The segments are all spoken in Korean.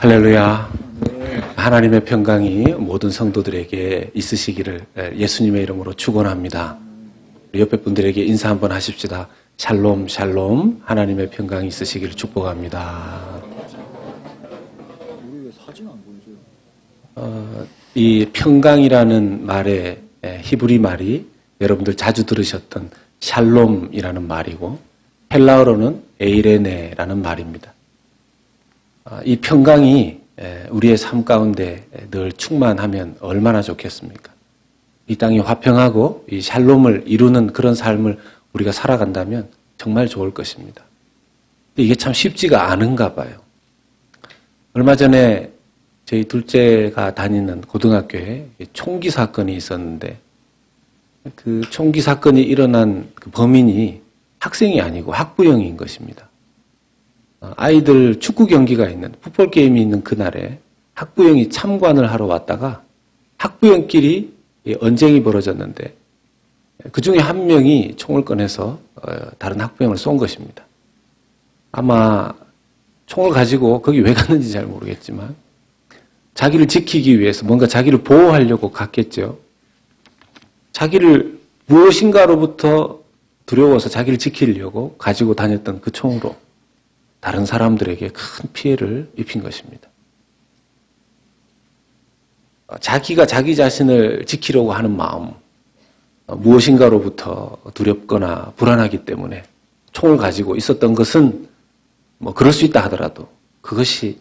할렐루야. 하나님의 평강이 모든 성도들에게 있으시기를 예수님의 이름으로 축원합니다. 옆에 분들에게 인사 한번 하십시다. 샬롬 샬롬. 하나님의 평강이 있으시기를 축복합니다. 이 평강이라는 말의 히브리 말이 여러분들 자주 들으셨던 샬롬이라는 말이고 헬라어로는 에이레네라는 말입니다. 이 평강이 우리의 삶 가운데 늘 충만하면 얼마나 좋겠습니까? 이 땅이 화평하고 이 샬롬을 이루는 그런 삶을 우리가 살아간다면 정말 좋을 것입니다. 이게 참 쉽지가 않은가 봐요. 얼마 전에 저희 둘째가 다니는 고등학교에 총기 사건이 있었는데 그 총기 사건이 일어난 그 범인이 학생이 아니고 학부형인 것입니다. 아이들 축구 경기가 있는, 풋볼 게임이 있는 그날에 학부형이 참관을 하러 왔다가 학부형끼리 언쟁이 벌어졌는데 그 중에 한 명이 총을 꺼내서 다른 학부형을 쏜 것입니다. 아마 총을 가지고 거기 왜 갔는지 잘 모르겠지만 자기를 지키기 위해서 뭔가 자기를 보호하려고 갔겠죠. 자기를 무엇인가로부터 두려워서 자기를 지키려고 가지고 다녔던 그 총으로 다른 사람들에게 큰 피해를 입힌 것입니다. 자기가 자기 자신을 지키려고 하는 마음, 무엇인가로부터 두렵거나 불안하기 때문에 총을 가지고 있었던 것은 뭐 그럴 수 있다 하더라도 그것이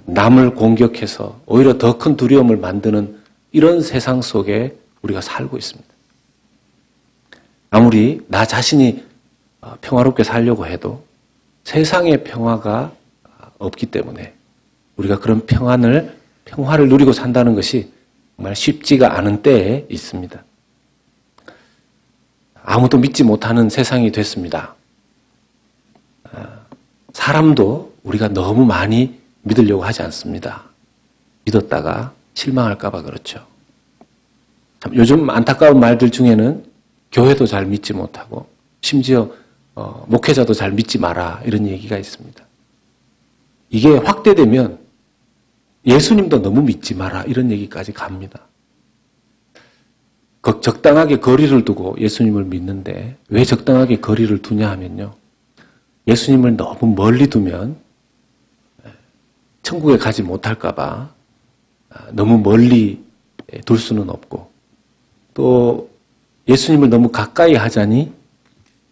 남을 공격해서 오히려 더 큰 두려움을 만드는 이런 세상 속에 우리가 살고 있습니다. 아무리 나 자신이 평화롭게 살려고 해도 세상의 평화가 없기 때문에 우리가 그런 평화를 누리고 산다는 것이 정말 쉽지가 않은 때에 있습니다. 아무도 믿지 못하는 세상이 됐습니다. 사람도 우리가 너무 많이 믿으려고 하지 않습니다. 믿었다가 실망할까 봐 그렇죠. 참 요즘 안타까운 말들 중에는 교회도 잘 믿지 못하고 심지어 목회자도 잘 믿지 마라 이런 얘기가 있습니다. 이게 확대되면 예수님도 너무 믿지 마라 이런 얘기까지 갑니다. 적당하게 거리를 두고 예수님을 믿는데 왜 적당하게 거리를 두냐 하면요. 예수님을 너무 멀리 두면 천국에 가지 못할까 봐 너무 멀리 둘 수는 없고 또 예수님을 너무 가까이 하자니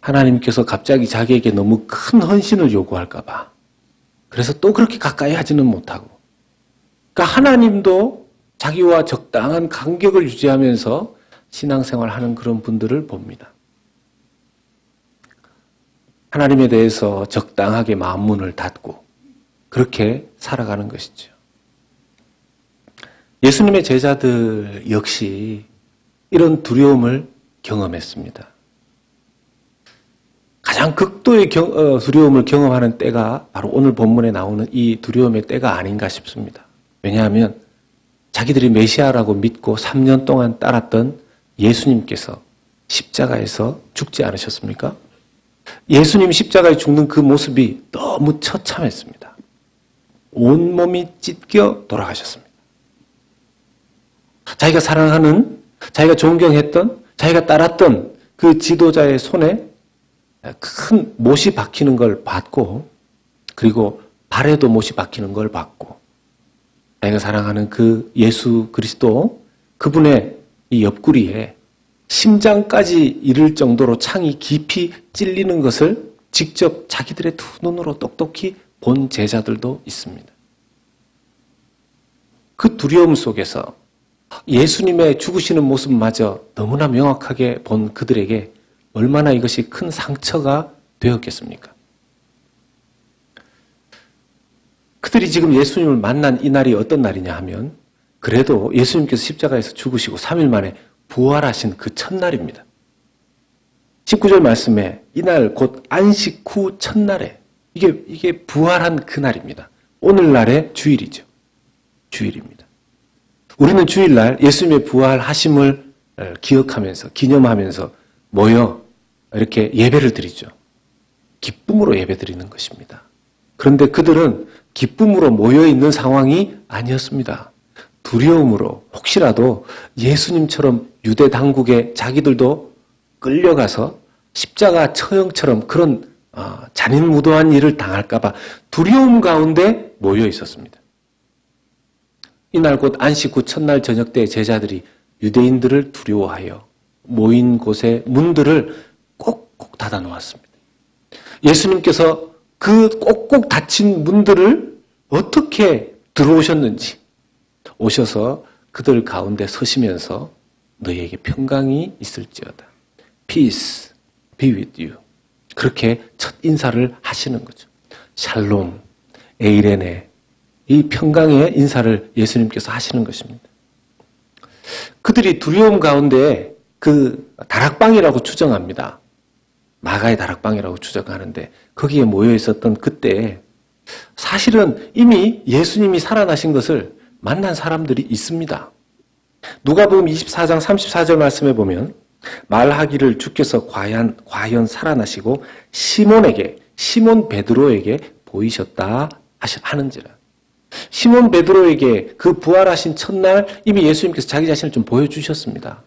하나님께서 갑자기 자기에게 너무 큰 헌신을 요구할까 봐 그래서 또 그렇게 가까이 하지는 못하고 그러니까 하나님도 자기와 적당한 간격을 유지하면서 신앙생활하는 그런 분들을 봅니다. 하나님에 대해서 적당하게 마음문을 닫고 그렇게 살아가는 것이죠. 예수님의 제자들 역시 이런 두려움을 경험했습니다. 가장 극도의 두려움을 경험하는 때가 바로 오늘 본문에 나오는 이 두려움의 때가 아닌가 싶습니다. 왜냐하면 자기들이 메시아라고 믿고 3년 동안 따랐던 예수님께서 십자가에서 죽지 않으셨습니까? 예수님 십자가에 죽는 그 모습이 너무 처참했습니다. 온몸이 찢겨 돌아가셨습니다. 자기가 사랑하는, 자기가 존경했던, 자기가 따랐던 그 지도자의 손에 큰 못이 박히는 걸 봤고 그리고 발에도 못이 박히는 걸 봤고 자기가 사랑하는 그 예수 그리스도 그분의 이 옆구리에 심장까지 이를 정도로 창이 깊이 찔리는 것을 직접 자기들의 두 눈으로 똑똑히 본 제자들도 있습니다. 그 두려움 속에서 예수님의 죽으시는 모습마저 너무나 명확하게 본 그들에게 얼마나 이것이 큰 상처가 되었겠습니까? 그들이 지금 예수님을 만난 이 날이 어떤 날이냐 하면 그래도 예수님께서 십자가에서 죽으시고 3일 만에 부활하신 그 첫날입니다. 19절 말씀에 이날 곧 안식 후 첫날에 이게 부활한 그날입니다. 오늘날의 주일이죠. 주일입니다. 우리는 주일날 예수님의 부활하심을 기억하면서 기념하면서 모여 이렇게 예배를 드리죠. 기쁨으로 예배 드리는 것입니다. 그런데 그들은 기쁨으로 모여있는 상황이 아니었습니다. 두려움으로 혹시라도 예수님처럼 유대 당국에 자기들도 끌려가서 십자가 처형처럼 그런 잔인무도한 일을 당할까 봐 두려움 가운데 모여 있었습니다. 이날 곧 안식 후 첫날 저녁 때 제자들이 유대인들을 두려워하여 모인 곳의 문들을 꼭꼭 닫아 놓았습니다. 예수님께서 그 꼭꼭 닫힌 문들을 어떻게 들어오셨는지 오셔서 그들 가운데 서시면서 너희에게 평강이 있을지어다. Peace be with you. 그렇게 첫 인사를 하시는 거죠. 샬롬, 에이레네. 이 평강의 인사를 예수님께서 하시는 것입니다. 그들이 두려움 가운데 그 다락방이라고 추정합니다. 마가의 다락방이라고 추정하는데 거기에 모여 있었던 그때 사실은 이미 예수님이 살아나신 것을 만난 사람들이 있습니다. 누가복음 24장 34절 말씀에 보면 말하기를 주께서 과연 살아나시고 시몬 베드로에게 보이셨다 하는지라. 시몬 베드로에게 그 부활하신 첫날 이미 예수님께서 자기 자신을 좀 보여주셨습니다.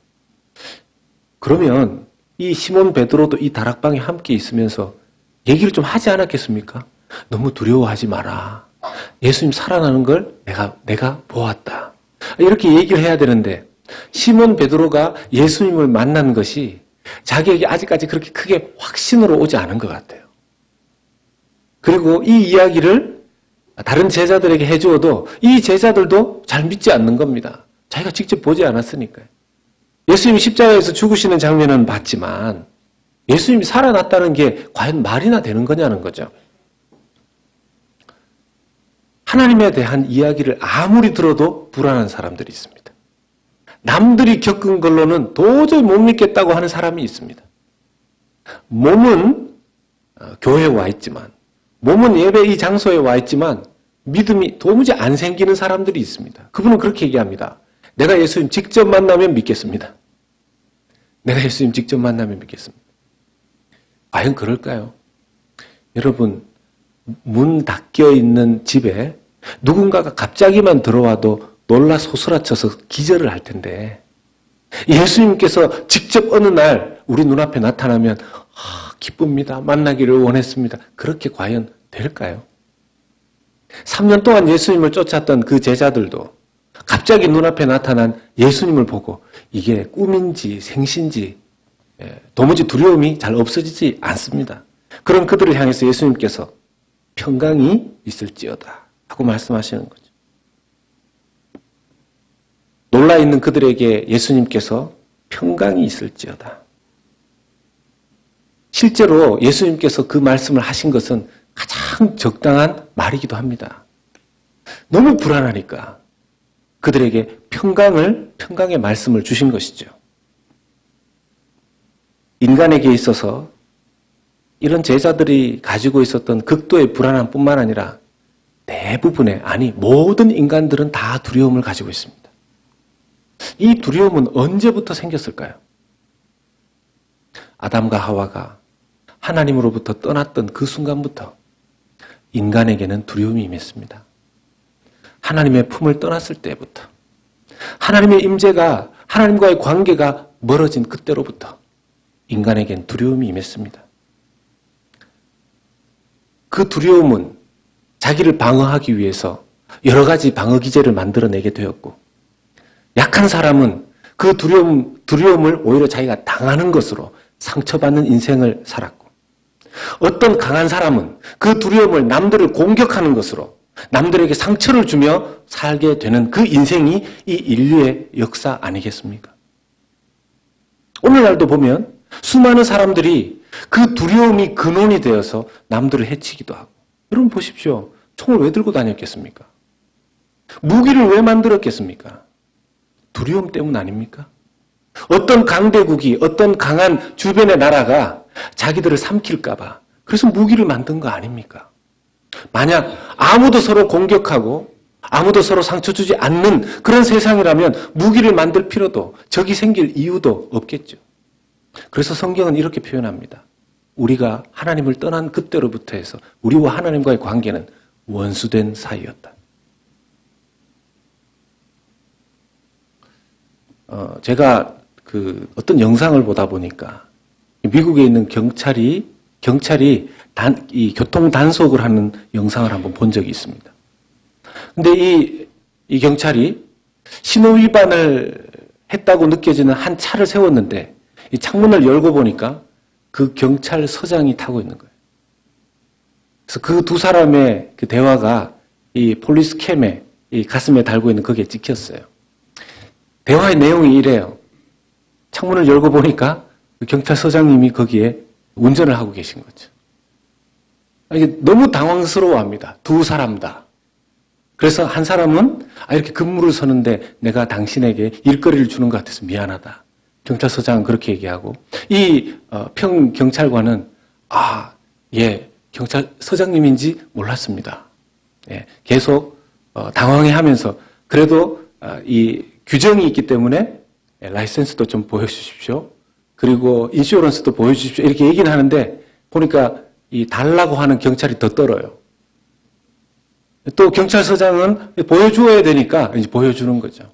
그러면 이 시몬 베드로도 이 다락방에 함께 있으면서 얘기를 좀 하지 않았겠습니까? 너무 두려워하지 마라. 예수님 살아나는 걸 내가 보았다. 이렇게 얘기를 해야 되는데 시몬 베드로가 예수님을 만난 것이 자기에게 아직까지 그렇게 크게 확신으로 오지 않은 것 같아요. 그리고 이 이야기를 다른 제자들에게 해주어도 이 제자들도 잘 믿지 않는 겁니다. 자기가 직접 보지 않았으니까요. 예수님이 십자가에서 죽으시는 장면은 봤지만 예수님이 살아났다는 게 과연 말이나 되는 거냐는 거죠. 하나님에 대한 이야기를 아무리 들어도 불안한 사람들이 있습니다. 남들이 겪은 걸로는 도저히 못 믿겠다고 하는 사람이 있습니다. 몸은 교회에 와 있지만, 몸은 예배 이 장소에 와 있지만 믿음이 도무지 안 생기는 사람들이 있습니다. 그분은 그렇게 얘기합니다. 내가 예수님 직접 만나면 믿겠습니다. 내가 예수님 직접 만나면 믿겠습니다. 과연 그럴까요? 여러분, 문 닫혀 있는 집에 누군가가 갑자기만 들어와도 놀라 소스라쳐서 기절을 할 텐데 예수님께서 직접 어느 날 우리 눈앞에 나타나면 기쁩니다. 만나기를 원했습니다. 그렇게 과연 될까요? 3년 동안 예수님을 쫓았던 그 제자들도 갑자기 눈앞에 나타난 예수님을 보고 이게 꿈인지 생신지 도무지 두려움이 잘 없어지지 않습니다. 그런 그들을 향해서 예수님께서 평강이 있을지어다 하고 말씀하시는 거죠. 놀라있는 그들에게 예수님께서 평강이 있을지어다. 실제로 예수님께서 그 말씀을 하신 것은 가장 적당한 말이기도 합니다. 너무 불안하니까 그들에게 평강의 말씀을 주신 것이죠. 인간에게 있어서 이런 제자들이 가지고 있었던 극도의 불안함뿐만 아니라 대부분의, 아니 모든 인간들은 다 두려움을 가지고 있습니다. 이 두려움은 언제부터 생겼을까요? 아담과 하와가 하나님으로부터 떠났던 그 순간부터 인간에게는 두려움이 임했습니다. 하나님의 품을 떠났을 때부터, 하나님의 임재가, 하나님과의 관계가 멀어진 그때로부터 인간에겐 두려움이 임했습니다. 그 두려움은 자기를 방어하기 위해서 여러 가지 방어 기제를 만들어내게 되었고, 약한 사람은 그 두려움을 오히려 자기가 당하는 것으로 상처받는 인생을 살았고, 어떤 강한 사람은 그 두려움을 남들을 공격하는 것으로 남들에게 상처를 주며 살게 되는 그 인생이 이 인류의 역사 아니겠습니까? 오늘날도 보면 수많은 사람들이 그 두려움이 근원이 되어서 남들을 해치기도 하고, 여러분 보십시오. 총을 왜 들고 다녔겠습니까? 무기를 왜 만들었겠습니까? 두려움 때문 아닙니까? 어떤 강대국이, 어떤 강한 주변의 나라가 자기들을 삼킬까 봐 그래서 무기를 만든 거 아닙니까? 만약 아무도 서로 공격하고 아무도 서로 상처 주지 않는 그런 세상이라면 무기를 만들 필요도, 적이 생길 이유도 없겠죠. 그래서 성경은 이렇게 표현합니다. 우리가 하나님을 떠난 그때로부터 해서 우리와 하나님과의 관계는 원수된 사이였다. 제가 어떤 영상을 보다 보니까 미국에 있는 경찰이 이 교통 단속을 하는 영상을 한번 본 적이 있습니다. 근데 이 경찰이 신호 위반을 했다고 느껴지는 한 차를 세웠는데 이 창문을 열고 보니까 그 경찰서장이 타고 있는 거예요. 그래서 그 두 사람의 그 대화가 이 폴리스 캠에 이 가슴에 달고 있는 거기에 찍혔어요. 대화의 내용이 이래요. 창문을 열고 보니까 그 경찰서장님이 거기에 운전을 하고 계신 거죠. 이게 너무 당황스러워합니다. 두 사람 다. 그래서 한 사람은 이렇게 근무를 서는데 내가 당신에게 일거리를 주는 것 같아서 미안하다. 경찰서장은 그렇게 얘기하고 이 평경찰관은 예, 경찰서장님인지 몰랐습니다. 예, 계속 당황해하면서 그래도 이 규정이 있기 때문에 라이센스도 좀 보여주십시오. 그리고 인슈어런스도 보여주십시오. 이렇게 얘기는 하는데 보니까 이 달라고 하는 경찰이 더 떨어요. 또 경찰서장은 보여주어야 되니까 이제 보여주는 거죠.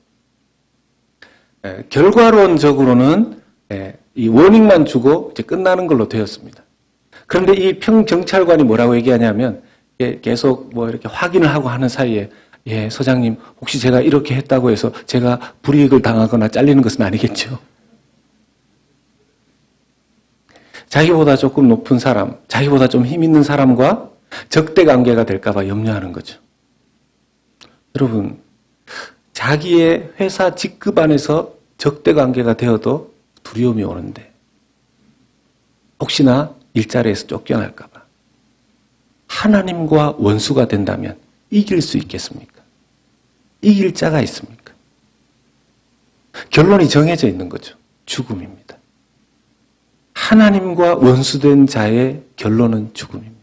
결과론적으로는 이 워닝만 주고 이제 끝나는 걸로 되었습니다. 그런데 이 평경찰관이 뭐라고 얘기하냐면 계속 뭐 이렇게 확인을 하고 하는 사이에 예, 서장님 혹시 제가 이렇게 했다고 해서 제가 불이익을 당하거나 잘리는 것은 아니겠죠? 자기보다 조금 높은 사람, 자기보다 좀 힘 있는 사람과 적대 관계가 될까 봐 염려하는 거죠. 여러분, 자기의 회사 직급 안에서 적대 관계가 되어도 두려움이 오는데 혹시나 일자리에서 쫓겨날까 봐 하나님과 원수가 된다면 이길 수 있겠습니까? 이길 자가 있습니까? 결론이 정해져 있는 거죠. 죽음입니다. 하나님과 원수된 자의 결론은 죽음입니다.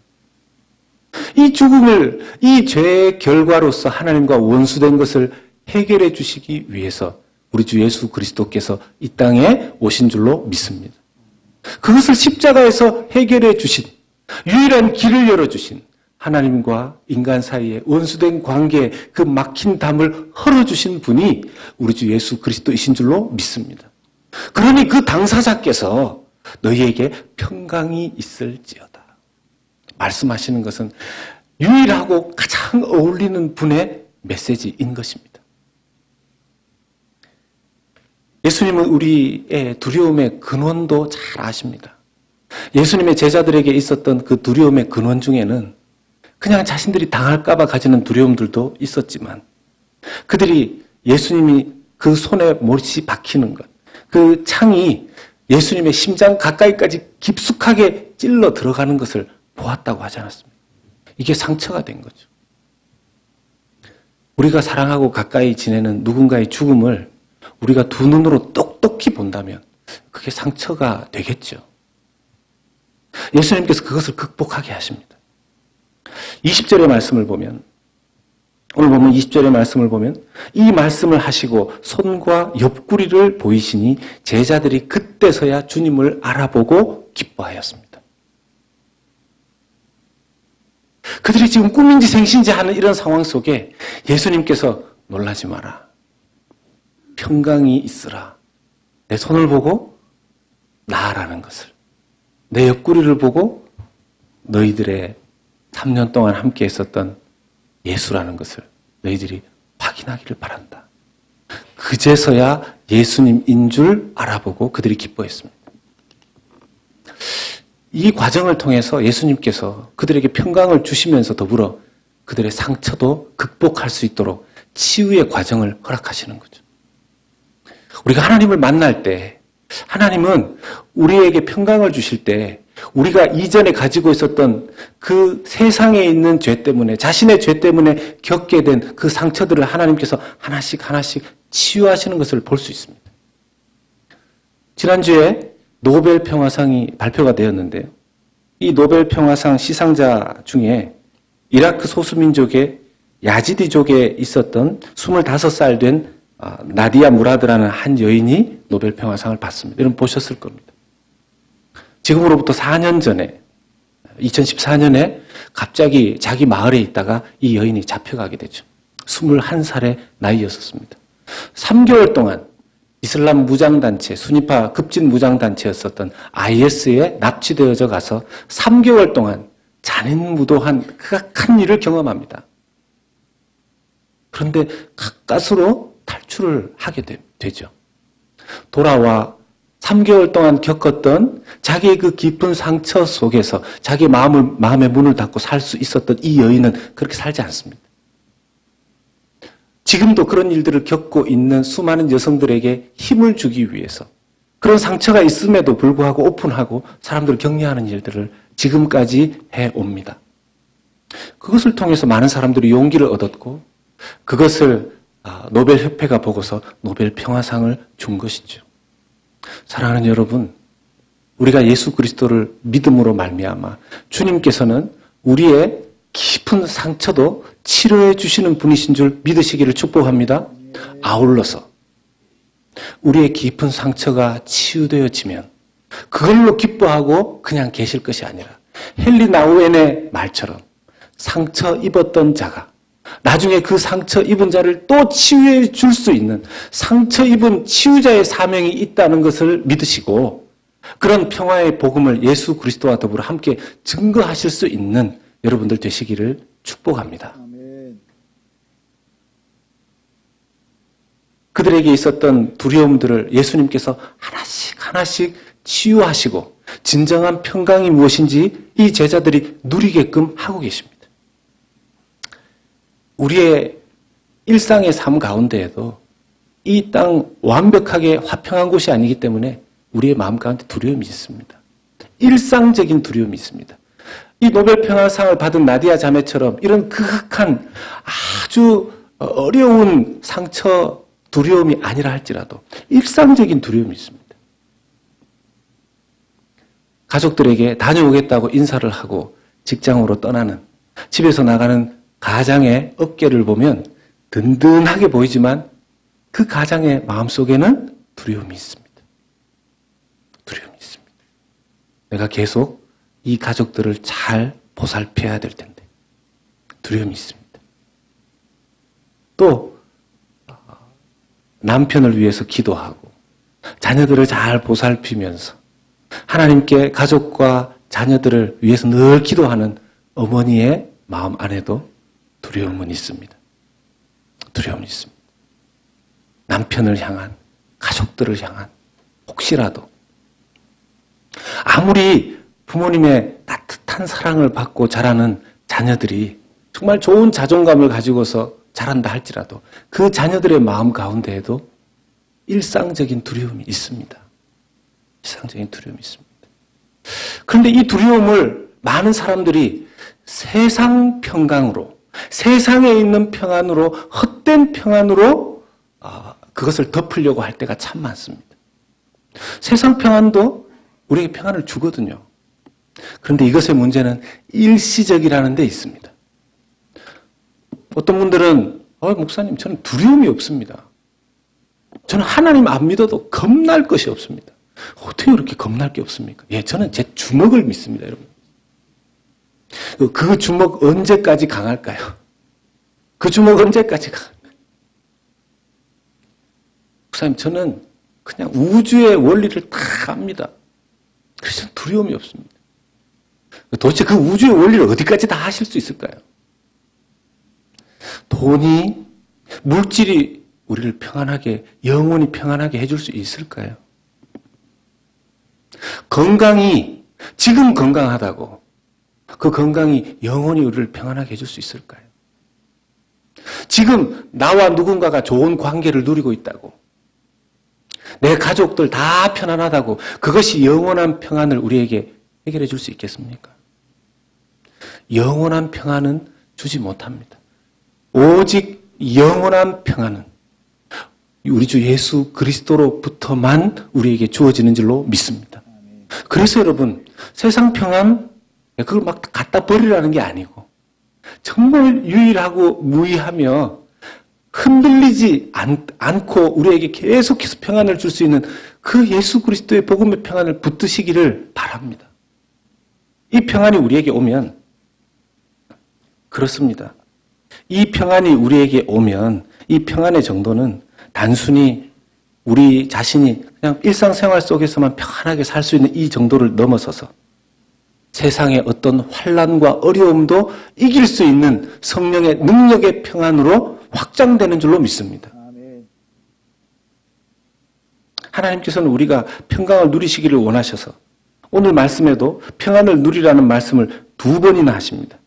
이 죽음을, 이 죄의 결과로서 하나님과 원수된 것을 해결해 주시기 위해서 우리 주 예수 그리스도께서 이 땅에 오신 줄로 믿습니다. 그것을 십자가에서 해결해 주신, 유일한 길을 열어주신 하나님과 인간 사이에 원수된 관계에 그 막힌 담을 헐어주신 분이 우리 주 예수 그리스도이신 줄로 믿습니다. 그러니 그 당사자께서 너희에게 평강이 있을지어다 말씀하시는 것은 유일하고 가장 어울리는 분의 메시지인 것입니다. 예수님은 우리의 두려움의 근원도 잘 아십니다. 예수님의 제자들에게 있었던 그 두려움의 근원 중에는 그냥 자신들이 당할까 봐 가지는 두려움들도 있었지만 그들이 예수님이 그 손에 못이 박히는 것, 그 창이 예수님의 심장 가까이까지 깊숙하게 찔러 들어가는 것을 보았다고 하지 않았습니까? 이게 상처가 된 거죠. 우리가 사랑하고 가까이 지내는 누군가의 죽음을 우리가 두 눈으로 똑똑히 본다면 그게 상처가 되겠죠. 예수님께서 그것을 극복하게 하십니다. 20절의 말씀을 보면, 오늘 보면 20절의 말씀을 보면 이 말씀을 하시고 손과 옆구리를 보이시니 제자들이 그때서야 주님을 알아보고 기뻐하였습니다. 그들이 지금 꿈인지 생신지 하는 이런 상황 속에 예수님께서 놀라지 마라. 평강이 있으라. 내 손을 보고 나아라는 것을, 내 옆구리를 보고 너희들의 3년 동안 함께 했었던 예수라는 것을 너희들이 확인하기를 바란다. 그제서야 예수님인 줄 알아보고 그들이 기뻐했습니다. 이 과정을 통해서 예수님께서 그들에게 평강을 주시면서 더불어 그들의 상처도 극복할 수 있도록 치유의 과정을 허락하시는 거죠. 우리가 하나님을 만날 때 하나님은 우리에게 평강을 주실 때 우리가 이전에 가지고 있었던 그 세상에 있는 죄 때문에, 자신의 죄 때문에 겪게 된 그 상처들을 하나님께서 하나씩 치유하시는 것을 볼 수 있습니다. 지난주에 노벨 평화상이 발표가 되었는데요. 이 노벨 평화상 시상자 중에 이라크 소수민족의 야지디족에 있었던 25살 된 나디아 무라드라는 한 여인이 노벨 평화상을 받습니다. 여러분 보셨을 겁니다. 지금으로부터 4년 전에 2014년에 갑자기 자기 마을에 있다가 이 여인이 잡혀가게 되죠. 21살의 나이였었습니다. 3개월 동안 이슬람 무장단체, 수니파 급진 무장단체였었던 IS에 납치되어져 가서 3개월 동안 잔인무도한 극악한 일을 경험합니다. 그런데 가까스로 탈출을 하게 되죠. 돌아와 3개월 동안 겪었던 자기의 그 깊은 상처 속에서 자기 마음의 문을 닫고 살 수 있었던 이 여인은 그렇게 살지 않습니다. 지금도 그런 일들을 겪고 있는 수많은 여성들에게 힘을 주기 위해서 그런 상처가 있음에도 불구하고 오픈하고 사람들을 격려하는 일들을 지금까지 해옵니다. 그것을 통해서 많은 사람들이 용기를 얻었고 그것을 노벨협회가 보고서 노벨 평화상을 준 것이죠. 사랑하는 여러분, 우리가 예수 그리스도를 믿음으로 말미암아 주님께서는 우리의 깊은 상처도 치료해 주시는 분이신 줄 믿으시기를 축복합니다. 아울러서 우리의 깊은 상처가 치유되어지면 그걸로 기뻐하고 그냥 계실 것이 아니라 헨리 나우엔의 말처럼 상처 입었던 자가 나중에 그 상처 입은 자를 또 치유해 줄 수 있는 상처 입은 치유자의 사명이 있다는 것을 믿으시고 그런 평화의 복음을 예수 그리스도와 더불어 함께 증거하실 수 있는 여러분들 되시기를 축복합니다. 그들에게 있었던 두려움들을 예수님께서 하나씩 치유하시고 진정한 평강이 무엇인지 이 제자들이 누리게끔 하고 계십니다. 우리의 일상의 삶 가운데에도 이 땅 완벽하게 화평한 곳이 아니기 때문에 우리의 마음 가운데 두려움이 있습니다. 일상적인 두려움이 있습니다. 이 노벨 평화상을 받은 나디아 자매처럼 이런 극악한 아주 어려운 상처 두려움이 아니라 할지라도 일상적인 두려움이 있습니다. 가족들에게 다녀오겠다고 인사를 하고 직장으로 떠나는 집에서 나가는 가장의 어깨를 보면 든든하게 보이지만 그 가장의 마음속에는 두려움이 있습니다. 두려움이 있습니다. 내가 계속 이 가족들을 잘 보살펴야 될 텐데 두려움이 있습니다. 또 남편을 위해서 기도하고 자녀들을 잘 보살피면서 하나님께 가족과 자녀들을 위해서 늘 기도하는 어머니의 마음 안에도 두려움은 있습니다. 두려움이 있습니다. 남편을 향한, 가족들을 향한 혹시라도 아무리 부모님의 따뜻한 사랑을 받고 자라는 자녀들이 정말 좋은 자존감을 가지고서 자란다 할지라도 그 자녀들의 마음 가운데에도 일상적인 두려움이 있습니다. 일상적인 두려움이 있습니다. 그런데 이 두려움을 많은 사람들이 세상 평강으로, 세상에 있는 평안으로, 헛된 평안으로 그것을 덮으려고 할 때가 참 많습니다. 세상 평안도 우리에게 평안을 주거든요. 그런데 이것의 문제는 일시적이라는 데 있습니다. 어떤 분들은 목사님 저는 두려움이 없습니다. 저는 하나님 안 믿어도 겁날 것이 없습니다. 어떻게 그렇게 겁날 게 없습니까? 예, 저는 제 주먹을 믿습니다, 여러분. 그 주먹 언제까지 강할까요? 그 주먹 언제까지 강할까요? 목사님 저는 그냥 우주의 원리를 다 압니다. 그래서 두려움이 없습니다. 도대체 그 우주의 원리를 어디까지 다 하실 수 있을까요? 돈이, 물질이 우리를 평안하게, 영원히 평안하게 해줄 수 있을까요? 건강이, 지금 건강하다고 그 건강이 영원히 우리를 평안하게 해줄 수 있을까요? 지금 나와 누군가가 좋은 관계를 누리고 있다고, 내 가족들 다 편안하다고 그것이 영원한 평안을 우리에게 해결해 줄 수 있겠습니까? 영원한 평안은 주지 못합니다. 오직 영원한 평안은 우리 주 예수 그리스도로부터만 우리에게 주어지는 줄로 믿습니다. 그래서 여러분, 세상 평안 그걸 막 갖다 버리라는 게 아니고 정말 유일하고 무의하며 흔들리지 않고 우리에게 계속해서 평안을 줄 수 있는 그 예수 그리스도의 복음의 평안을 붙드시기를 바랍니다. 이 평안이 우리에게 오면 그렇습니다. 이 평안이 우리에게 오면 이 평안의 정도는 단순히 우리 자신이 그냥 일상생활 속에서만 편안하게 살 수 있는 이 정도를 넘어서서 세상의 어떤 환난과 어려움도 이길 수 있는 성령의 능력의 평안으로 확장되는 줄로 믿습니다. 하나님께서는 우리가 평강을 누리시기를 원하셔서 오늘 말씀에도 평안을 누리라는 말씀을 2번이나 하십니다.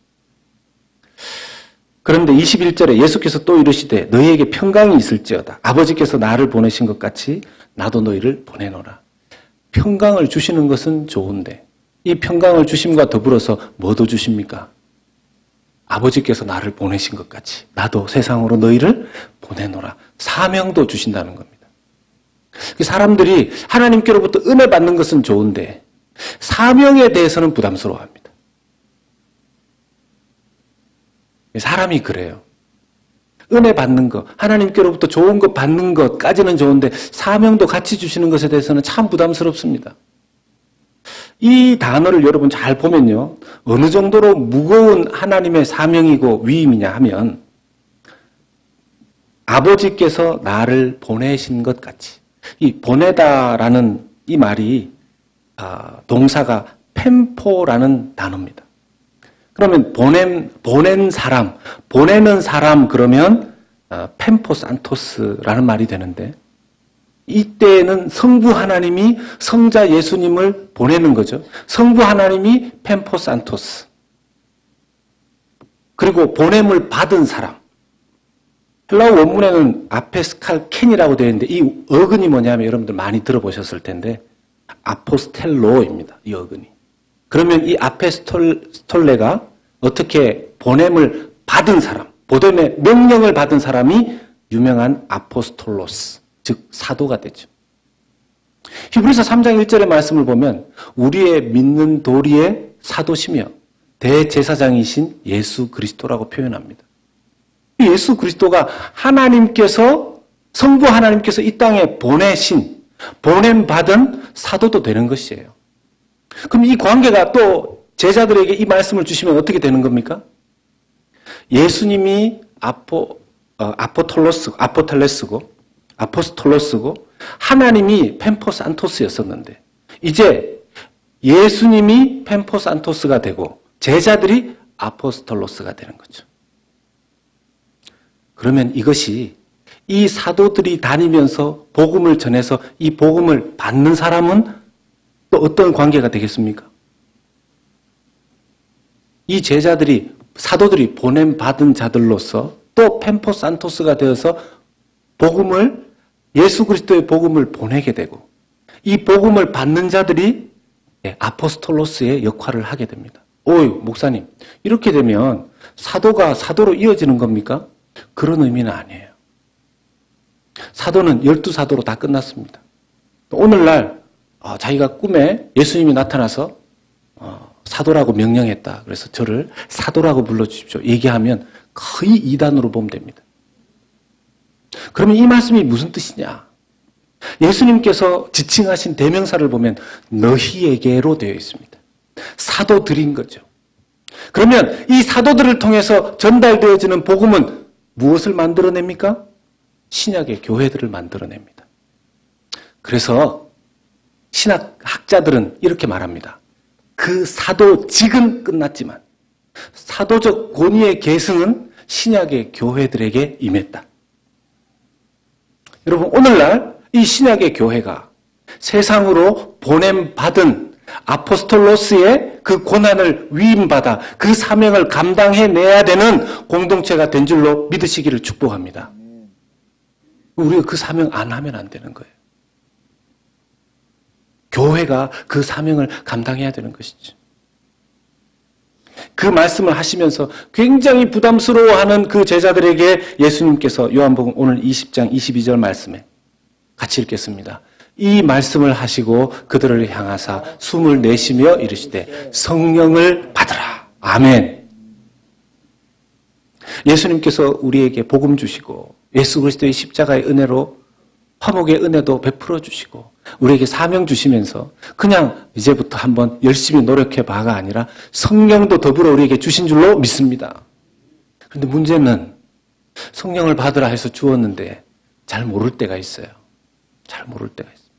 그런데 21절에 예수께서 또 이르시되 너희에게 평강이 있을지어다. 아버지께서 나를 보내신 것 같이 나도 너희를 보내노라. 평강을 주시는 것은 좋은데 이 평강을 주심과 더불어서 뭐도 주십니까? 아버지께서 나를 보내신 것 같이 나도 세상으로 너희를 보내노라. 사명도 주신다는 겁니다. 사람들이 하나님께로부터 은혜 받는 것은 좋은데 사명에 대해서는 부담스러워합니다. 사람이 그래요. 은혜 받는 것, 하나님께로부터 좋은 것 받는 것까지는 좋은데 사명도 같이 주시는 것에 대해서는 참 부담스럽습니다. 이 단어를 여러분 잘 보면요. 어느 정도로 무거운 하나님의 사명이고 위임이냐 하면 아버지께서 나를 보내신 것 같이 이 보내다라는 이 말이 동사가 펜포라는 단어입니다. 그러면 보낸 사람, 보내는 사람 그러면 펜포산토스라는 말이 되는데 이때는 성부 하나님이 성자 예수님을 보내는 거죠. 성부 하나님이 펜포산토스. 그리고 보냄을 받은 사람. 헬라어 원문에는 아페스칼켄이라고 되어 있는데 이 어근이 뭐냐면 여러분들 많이 들어보셨을 텐데 아포스텔로입니다. 이 어근이. 그러면 이 아페스톨레가 어떻게 보냄을 받은 사람, 보냄의 명령을 받은 사람이 유명한 아포스톨로스, 즉 사도가 되죠. 히브리서 3장 1절의 말씀을 보면 우리의 믿는 도리의 사도시며 대제사장이신 예수 그리스도라고 표현합니다. 예수 그리스도가 하나님께서 성부 하나님께서 이 땅에 보내신 보냄받은 사도도 되는 것이에요. 그럼 이 관계가 또 제자들에게 이 말씀을 주시면 어떻게 되는 겁니까? 예수님이 아포스톨로스고 하나님이 펜포산토스였었는데 이제 예수님이 펜포산토스가 되고 제자들이 아포스톨로스가 되는 거죠. 그러면 이것이 이 사도들이 다니면서 복음을 전해서 이 복음을 받는 사람은 또 어떤 관계가 되겠습니까? 이 제자들이 사도들이 보냄받은 자들로서 또 펜포산토스가 되어서 복음을 예수 그리스도의 복음을 보내게 되고 이 복음을 받는 자들이 아포스톨로스의 역할을 하게 됩니다. 오이 목사님 이렇게 되면 사도가 사도로 이어지는 겁니까? 그런 의미는 아니에요. 사도는 12사도로 다 끝났습니다. 오늘날 자기가 꿈에 예수님이 나타나서 사도라고 명령했다. 그래서 저를 사도라고 불러주십시오. 얘기하면 거의 이단으로 보면 됩니다. 그러면 이 말씀이 무슨 뜻이냐? 예수님께서 지칭하신 대명사를 보면 너희에게로 되어 있습니다. 사도들인 거죠. 그러면 이 사도들을 통해서 전달되어지는 복음은 무엇을 만들어냅니까? 신약의 교회들을 만들어냅니다. 그래서 신학학자들은 이렇게 말합니다. 그 사도직은 끝났지만 사도적 권위의 계승은 신약의 교회들에게 임했다. 여러분 오늘날 이 신약의 교회가 세상으로 보냄받은 아포스톨로스의 그 고난을 위임받아 그 사명을 감당해내야 되는 공동체가 된 줄로 믿으시기를 축복합니다. 우리가 그 사명 안 하면 안 되는 거예요. 교회가 그 사명을 감당해야 되는 것이죠. 그 말씀을 하시면서 굉장히 부담스러워하는 그 제자들에게 예수님께서 요한복음 오늘 20장 22절 말씀에 같이 읽겠습니다. 이 말씀을 하시고 그들을 향하사 숨을 내쉬며 이르시되 성령을 받으라. 아멘. 예수님께서 우리에게 복음 주시고 예수 그리스도의 십자가의 은혜로 화목의 은혜도 베풀어 주시고 우리에게 사명 주시면서 그냥 이제부터 한번 열심히 노력해봐가 아니라 성령도 더불어 우리에게 주신 줄로 믿습니다. 그런데 문제는 성령을 받으라 해서 주었는데 잘 모를 때가 있어요. 잘 모를 때가 있습니다.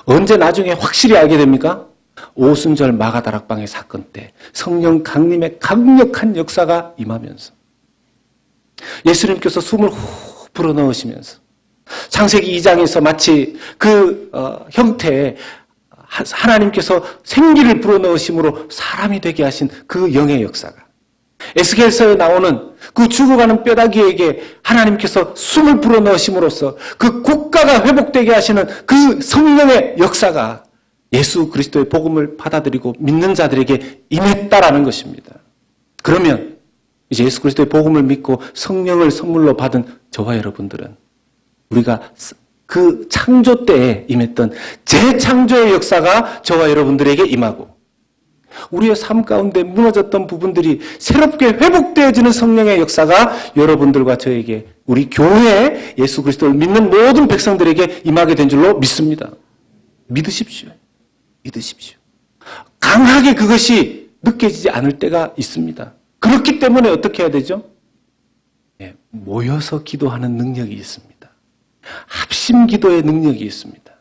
언제 나중에 확실히 알게 됩니까? 오순절 마가다락방의 사건 때 성령 강림의 강력한 역사가 임하면서 예수님께서 숨을 후 불어넣으시면서 창세기 2장에서 마치 그 형태에 하나님께서 생기를 불어넣으심으로 사람이 되게 하신 그 영의 역사가 에스겔서에 나오는 그 죽어가는 뼈다귀에게 하나님께서 숨을 불어넣으심으로써 그 국가가 회복되게 하시는 그 성령의 역사가 예수 그리스도의 복음을 받아들이고 믿는 자들에게 임했다라는 것입니다. 그러면 이제 예수 그리스도의 복음을 믿고 성령을 선물로 받은 저와 여러분들은 우리가 그 창조 때에 임했던 재창조의 역사가 저와 여러분들에게 임하고 우리의 삶 가운데 무너졌던 부분들이 새롭게 회복되어지는 성령의 역사가 여러분들과 저에게 우리 교회에 예수 그리스도를 믿는 모든 백성들에게 임하게 된 줄로 믿습니다. 믿으십시오. 믿으십시오. 강하게 그것이 느껴지지 않을 때가 있습니다. 그렇기 때문에 어떻게 해야 되죠? 모여서 기도하는 능력이 있습니다. 합심 기도의 능력이 있습니다.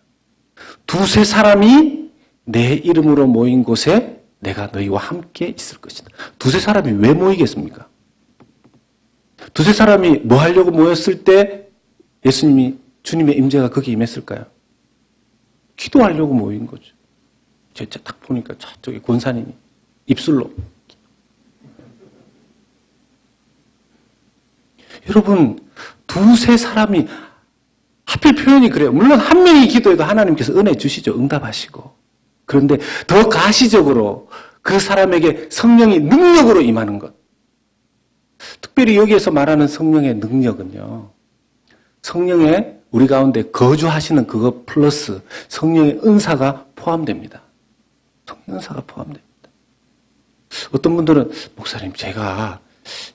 두세 사람이 내 이름으로 모인 곳에 내가 너희와 함께 있을 것이다. 두세 사람이 왜 모이겠습니까? 두세 사람이 뭐 하려고 모였을 때 주님의 임재가 거기에 임했을까요? 기도하려고 모인 거죠. 제가 딱 보니까 저쪽에 권사님이 입술로. 여러분, 두세 사람이 하필 표현이 그래요. 물론 한 명이 기도해도 하나님께서 은혜 주시죠. 응답하시고. 그런데 더 가시적으로 그 사람에게 성령이 능력으로 임하는 것. 특별히 여기에서 말하는 성령의 능력은요. 성령의 우리 가운데 거주하시는 그것 플러스 성령의 은사가 포함됩니다. 성령 은사가 포함됩니다. 어떤 분들은 목사님 제가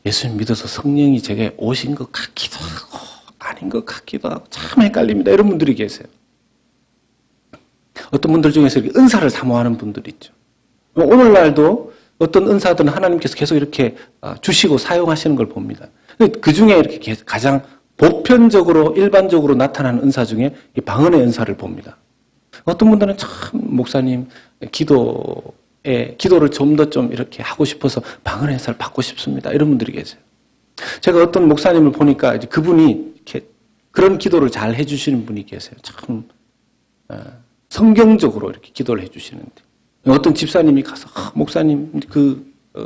예수님 믿어서 성령이 제게 오신 것 같기도 하고 아닌 것 같기도 하고 참 헷갈립니다. 이런 분들이 계세요. 어떤 분들 중에서 이렇게 은사를 사모하는 분들이 있죠. 오늘날도 어떤 은사들은 하나님께서 계속 이렇게 주시고 사용하시는 걸 봅니다. 그 중에 이렇게 가장 보편적으로 일반적으로 나타나는 은사 중에 방언의 은사를 봅니다. 어떤 분들은 참 목사님 기도를 좀 더 좀 이렇게 하고 싶어서 방언의 은사를 받고 싶습니다. 이런 분들이 계세요. 제가 어떤 목사님을 보니까 이제 그분이 이렇게 그런 기도를 잘 해주시는 분이 계세요. 참 성경적으로 이렇게 기도를 해주시는데 어떤 집사님이 가서 목사님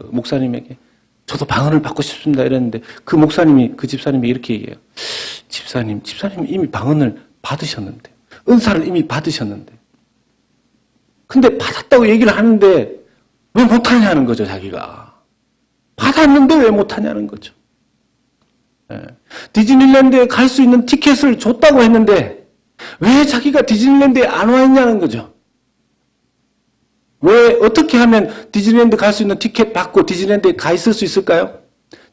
목사님에게 저도 방언을 받고 싶습니다 이랬는데 그 집사님이 이렇게 얘기해요. 집사님 이미 방언을 받으셨는데 은사를 이미 받으셨는데 근데 받았다고 얘기를 하는데 왜 못하냐는 거죠. 자기가 받았는데 왜 못하냐는 거죠. 디즈니랜드에 갈 수 있는 티켓을 줬다고 했는데 왜 자기가 디즈니랜드에 안 와 있냐는 거죠. 왜 어떻게 하면 디즈니랜드 갈 수 있는 티켓 받고 디즈니랜드에 가 있을 수 있을까요?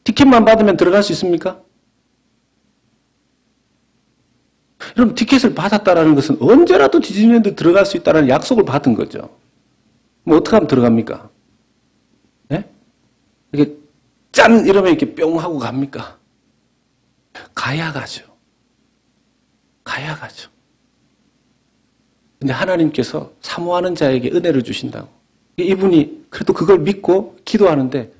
티켓만 받으면 들어갈 수 있습니까? 그럼 티켓을 받았다라는 것은 언제라도 디즈니랜드 들어갈 수 있다는 약속을 받은 거죠. 뭐 어떻게 하면 들어갑니까? 네? 이렇게 짠 이러면 이렇게 뿅 하고 갑니까? 가야 가죠. 가야 가죠. 근데 하나님께서 사모하는 자에게 은혜를 주신다고. 이분이 그래도 그걸 믿고 기도하는데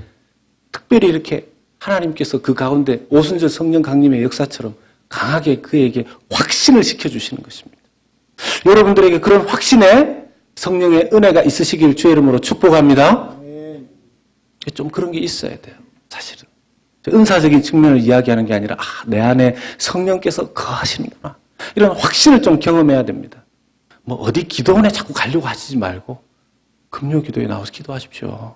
특별히 이렇게 하나님께서 그 가운데 오순절 성령 강림의 역사처럼 강하게 그에게 확신을 시켜주시는 것입니다. 여러분들에게 그런 확신에 성령의 은혜가 있으시길 주의 이름으로 축복합니다. 좀 그런 게 있어야 돼요. 사실은. 은사적인 측면을 이야기하는 게 아니라 내 안에 성령께서 거하시는구나. 이런 확신을 좀 경험해야 됩니다. 뭐 어디 기도원에 자꾸 가려고 하시지 말고 금요 기도에 나와서 기도하십시오.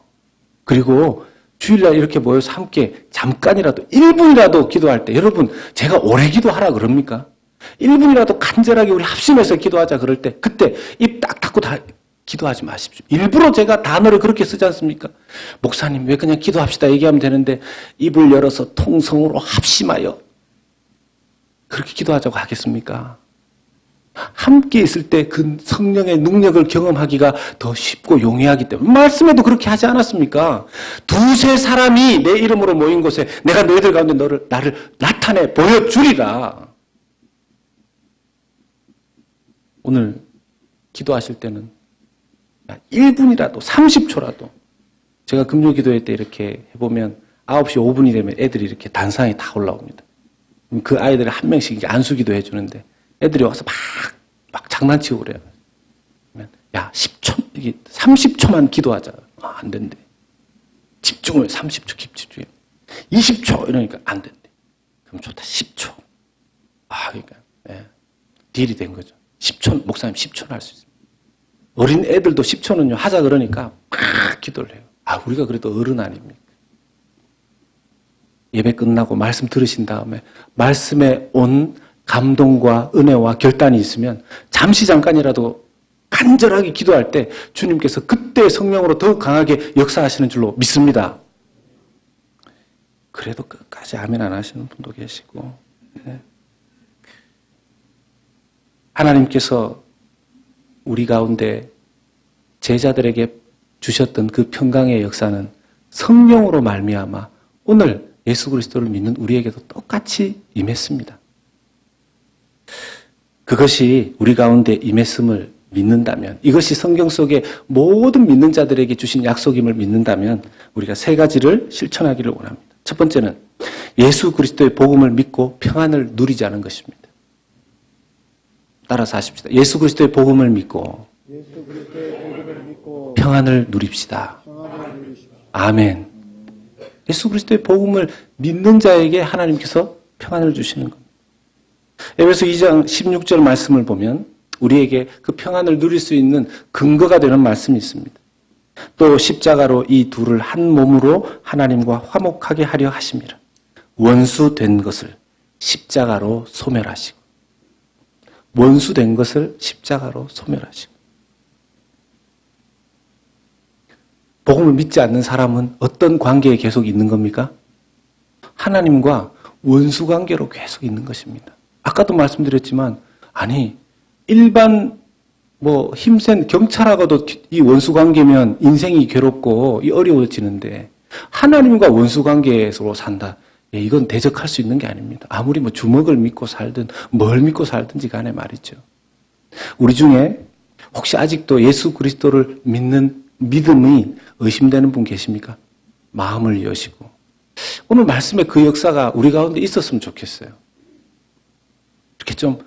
그리고 주일날 이렇게 모여서 함께 잠깐이라도 1분이라도 기도할 때 여러분 제가 오래 기도하라 그럽니까? 1분이라도 간절하게 우리 합심해서 기도하자 그럴 때 그때 입 딱 닫고 다 기도하지 마십시오. 일부러 제가 단어를 그렇게 쓰지 않습니까? 목사님 왜 그냥 기도합시다 얘기하면 되는데 입을 열어서 통성으로 합심하여 그렇게 기도하자고 하겠습니까? 함께 있을 때 그 성령의 능력을 경험하기가 더 쉽고 용이하기 때문에 말씀에도 그렇게 하지 않았습니까? 두세 사람이 내 이름으로 모인 곳에 내가 너희들 가운데 나를 나타내 보여주리라. 오늘 기도하실 때는 1분이라도 30초라도 제가 금요기도회 때 이렇게 해보면 9시 5분이 되면 애들이 이렇게 단상에 다 올라옵니다. 그 아이들을 한 명씩 이제 안수기도 해주는데 애들이 와서 막 장난치고 그래요. 야, 10초, 이게 30초만 기도하자. 안 된대. 집중을 30초 집중해. 20초 이러니까 안 된대. 그럼 좋다. 10초. 그러니까 딜이 된 거죠. 10초, 목사님 10초는 할 수 있습니다. 어린 애들도 10초는요 하자 그러니까 막 기도를 해요. 우리가 그래도 어른 아닙니까? 예배 끝나고 말씀 들으신 다음에 말씀에 온 감동과 은혜와 결단이 있으면 잠깐이라도 간절하게 기도할 때 주님께서 그때 성령으로 더욱 강하게 역사하시는 줄로 믿습니다. 그래도 끝까지 아멘 안 하시는 분도 계시고, 하나님께서 우리 가운데 제자들에게 주셨던 그 평강의 역사는 성령으로 말미암아 오늘 예수 그리스도를 믿는 우리에게도 똑같이 임했습니다. 그것이 우리 가운데 임했음을 믿는다면, 이것이 성경 속의 모든 믿는 자들에게 주신 약속임을 믿는다면 우리가 세 가지를 실천하기를 원합니다. 첫 번째는 예수 그리스도의 복음을 믿고 평안을 누리자는 것입니다. 따라서 하십시다. 예수 그리스도의 복음을 믿고 평안을 누립시다. 아멘. 예수 그리스도의 복음을 믿는 자에게 하나님께서 평안을 주시는 겁니다. 에베소 2장 16절 말씀을 보면 우리에게 그 평안을 누릴 수 있는 근거가 되는 말씀이 있습니다. 또 십자가로 이 둘을 한 몸으로 하나님과 화목하게 하려 하심이라. 원수된 것을 십자가로 소멸하시고, 원수된 것을 십자가로 소멸하시고. 복음을 믿지 않는 사람은 어떤 관계에 계속 있는 겁니까? 하나님과 원수 관계로 계속 있는 것입니다. 아까도 말씀드렸지만, 일반 힘센 경찰하고도 이 원수 관계면 인생이 괴롭고 어려워지는데, 하나님과 원수 관계에서 산다. 이건 대적할 수 있는 게 아닙니다. 아무리 주먹을 믿고 살든 뭘 믿고 살든지 간에 말이죠. 우리 중에 혹시 아직도 예수 그리스도를 믿는 믿음이 의심되는 분 계십니까? 마음을 여시고 오늘 말씀의 그 역사가 우리 가운데 있었으면 좋겠어요. 이렇게 좀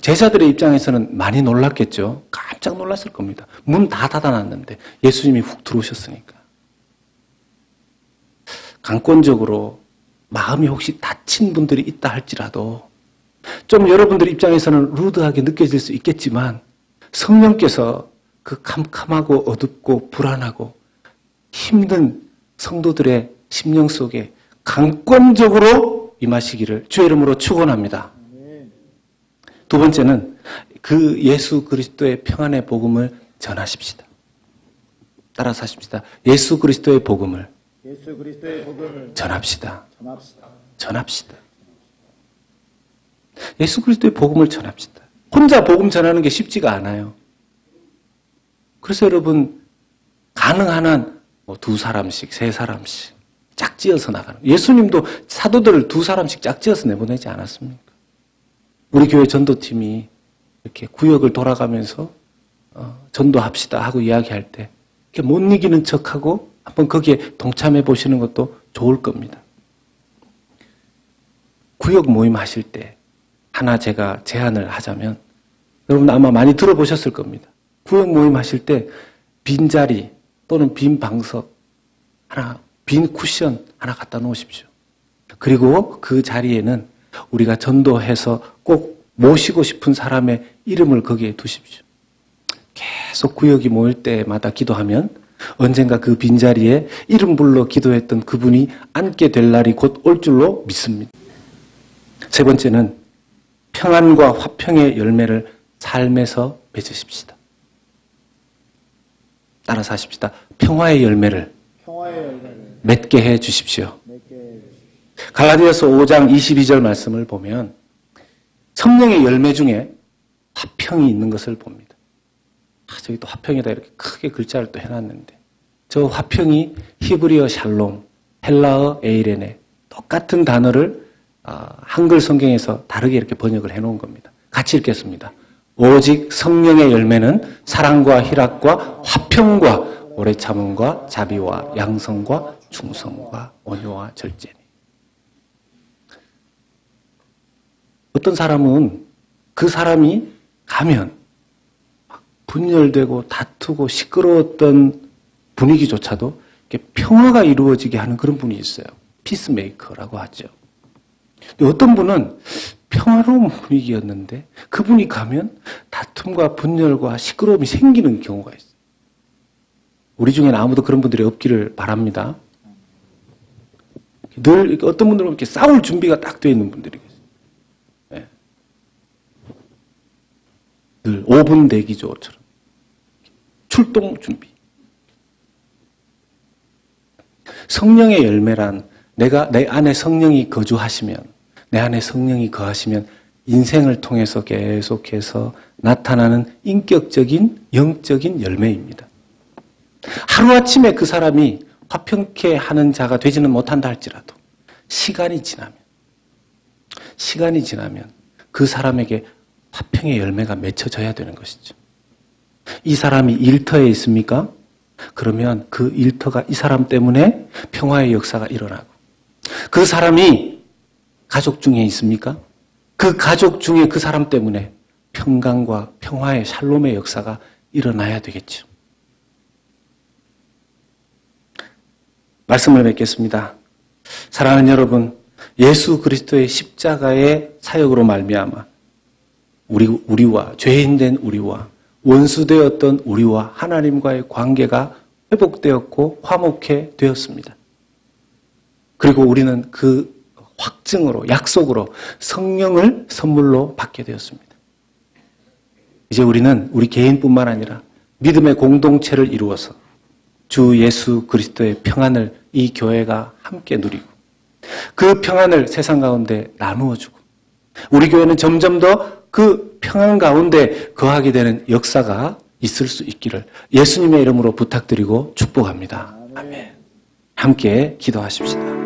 제자들의 입장에서는 많이 놀랐겠죠. 깜짝 놀랐을 겁니다. 문 다 닫아놨는데 예수님이 훅 들어오셨으니까. 강권적으로 마음이 혹시 다친 분들이 있다 할지라도 좀 여러분들 입장에서는 루드하게 느껴질 수 있겠지만 성령께서 그 캄캄하고 어둡고 불안하고 힘든 성도들의 심령 속에 강권적으로 임하시기를 주의 이름으로 축원합니다. 두 번째는 그 예수 그리스도의 평안의 복음을 전하십시다. 따라서 하십시다. 예수 그리스도의 복음을 전합시다. 전합시다. 예수 그리스도의 복음을 전합시다. 혼자 복음 전하는 게 쉽지가 않아요. 그래서 여러분 가능한 한 2사람씩, 3사람씩 짝지어서 나가는. 예수님도 사도들을 2사람씩 짝지어서 내보내지 않았습니까? 우리 교회 전도팀이 이렇게 구역을 돌아가면서 전도합시다 하고 이야기할 때 이렇게 못 이기는 척하고 한번 거기에 동참해 보시는 것도 좋을 겁니다. 구역 모임 하실 때 하나 제가 제안을 하자면, 여러분 아마 많이 들어보셨을 겁니다. 구역 모임 하실 때 빈자리 또는 빈 방석 하나, 빈 쿠션 하나 갖다 놓으십시오. 그리고 그 자리에는 우리가 전도해서 꼭 모시고 싶은 사람의 이름을 거기에 두십시오. 계속 구역이 모일 때마다 기도하면 언젠가 그 빈자리에 이름 불러 기도했던 그분이 앉게 될 날이 곧 올 줄로 믿습니다. 세 번째는 평안과 화평의 열매를 삶에서 맺으십시다. 따라서 하십시다. 평화의 열매를 맺게 해 주십시오. 갈라디아서 5장 22절 말씀을 보면 성령의 열매 중에 화평이 있는 것을 봅니다. 저기 또 화평에다 이렇게 크게 글자를 또 해놨는데 저 화평이 히브리어 샬롬, 헬라어 에이레네 똑같은 단어를 한글 성경에서 다르게 이렇게 번역을 해놓은 겁니다. 같이 읽겠습니다. 오직 성령의 열매는 사랑과 희락과 화평과 오래 참음과 자비와 양성과 충성과 온유와 절제니. 어떤 사람은 그 사람이 가면 막 분열되고 다투고 시끄러웠던 분위기조차도 이렇게 평화가 이루어지게 하는 그런 분이 있어요. 피스메이커라고 하죠. 어떤 분은 평화로운 분위기였는데 그분이 가면 다툼과 분열과 시끄러움이 생기는 경우가 있어요. 우리 중에는 아무도 그런 분들이 없기를 바랍니다. 늘 어떤 분들은 이렇게 싸울 준비가 딱 되어 있는 분들이 계세요. 네. 늘 5분 대기조처럼 출동 준비. 성령의 열매란 내가 내 안에 성령이 거주하시면, 내 안에 성령이 거하시면 인생을 통해서 계속해서 나타나는 인격적인 영적인 열매입니다. 하루아침에 그 사람이 화평케 하는 자가 되지는 못한다 할지라도 시간이 지나면 그 사람에게 화평의 열매가 맺혀져야 되는 것이죠. 이 사람이 일터에 있습니까? 그러면 그 일터가 이 사람 때문에 평화의 역사가 일어나고, 그 사람이 가족 중에 있습니까? 그 가족 중에 그 사람 때문에 평강과 평화의 샬롬의 역사가 일어나야 되겠죠. 말씀을 맺겠습니다. 사랑하는 여러분, 예수 그리스도의 십자가의 사역으로 말미암아 우리와 죄인된 우리와 원수되었던 우리와 하나님과의 관계가 회복되었고 화목해 되었습니다. 그리고 우리는 그 확증으로, 약속으로 성령을 선물로 받게 되었습니다. 이제 우리는 우리 개인뿐만 아니라 믿음의 공동체를 이루어서 주 예수 그리스도의 평안을 이 교회가 함께 누리고 그 평안을 세상 가운데 나누어 주고 우리 교회는 점점 더 그 평안 가운데 거하게 되는 역사가 있을 수 있기를 예수님의 이름으로 부탁드리고 축복합니다. 아멘. 함께 기도하십시다.